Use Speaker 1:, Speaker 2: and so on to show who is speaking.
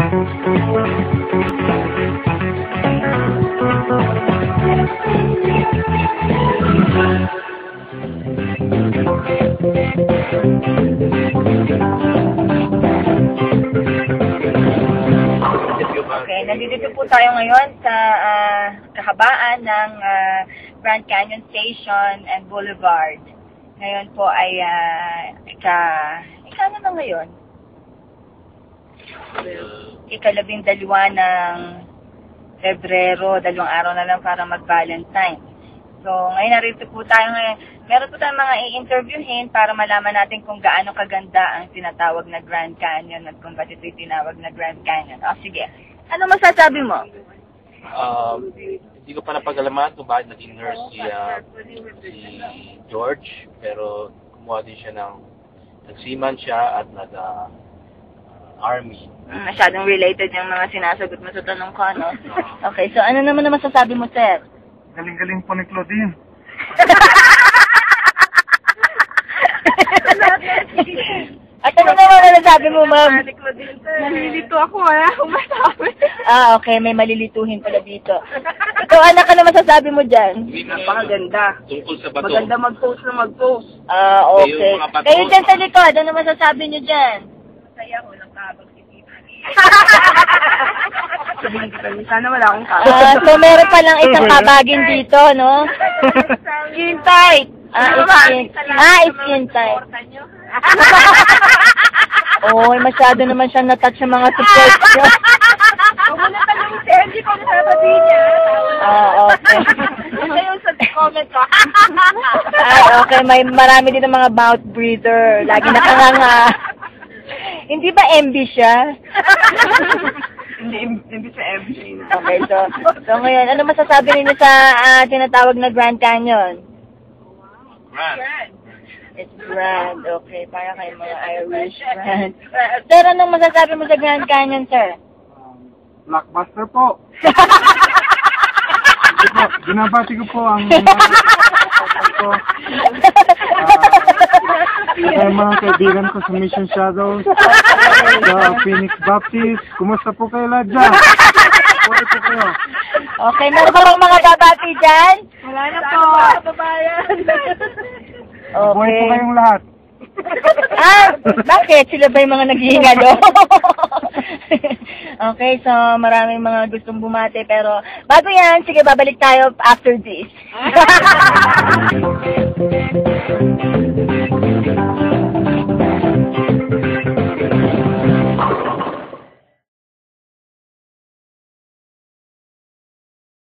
Speaker 1: Okay, nandito po tayo ngayon sa kahabaan ng Grand Canyon Station and Boulevard. Ngayon po ay ano na ngayon? Ika-12 ng Pebrero, 2 araw na lang para mag-Valentine. So, ngayon narito po tayo ngayon. Meron po tayong mga i-interviewin para malaman natin kung gaano kaganda ang tinatawag na Grand Canyon at kung ba't ito'y tinawag na Grand Canyon. O, sige. Ano masasabi mo?
Speaker 2: Hindi ko pa napag-alaman kung bakit naging nurse si George, pero kumuha din siya nag-seaman siya at nag-army.
Speaker 1: Masyadong related yung mga sinasagot mo sa tanong ko, no? Okay, so ano naman na masasabi mo, sir?
Speaker 3: Galing-galing po ni Claudine.
Speaker 1: At ano naman na nasabi mo, ma'am?
Speaker 4: Nalilito ako, wala akong masabi.
Speaker 1: Okay, may malilituhin pala dito. Ikaw, anak, ano masasabi mo dyan?
Speaker 4: Napakaganda.
Speaker 2: Tungkol sa bato.
Speaker 4: Maganda mag-post na mag-post.
Speaker 1: Okay. Kayo dyan sa likod, ano masasabi nyo dyan?
Speaker 4: Masaya ko, nagkabag si Tita. Sabihin kita, sana wala akong
Speaker 1: So, meron palang isang kabagin dito, no?
Speaker 4: Skin tight!
Speaker 1: Skin tight. Masyado naman siyang natouch sa mga support niya.
Speaker 4: Huwag mo na tanong si Angie kung nasasabihin niya.
Speaker 1: Okay.
Speaker 4: Ito yung sa comment ko.
Speaker 1: Okay. Marami din ng mga mouth breather. Lagi nakanganga. Hindi ba MB siya?
Speaker 4: Hindi sa MJ.
Speaker 1: Okay, so ngayon, ano masasabi ninyo sa tinatawag na Grand Canyon?
Speaker 2: Grand.
Speaker 1: It's grand. Okay, para kayo mga Irish grand. Sir, anong masasabi mo sa Grand Canyon, sir?
Speaker 3: Blockbuster po. Binabati ko po ang mga kaibigan ko sa Mission Shadows, sa Phoenix Baptist. Kumusta po kayo lahat dyan? Kumusta po kayo?
Speaker 1: Okay, meron ba bang mga babati dyan?
Speaker 4: Wala na po. Babayan.
Speaker 3: Buhay po
Speaker 1: Okay.
Speaker 3: kayong lahat.
Speaker 1: Bakit? Sila ba yung mga naghihingalo? Okay, so maraming mga gustong bumate, pero bago yan, sige, babalik tayo after this.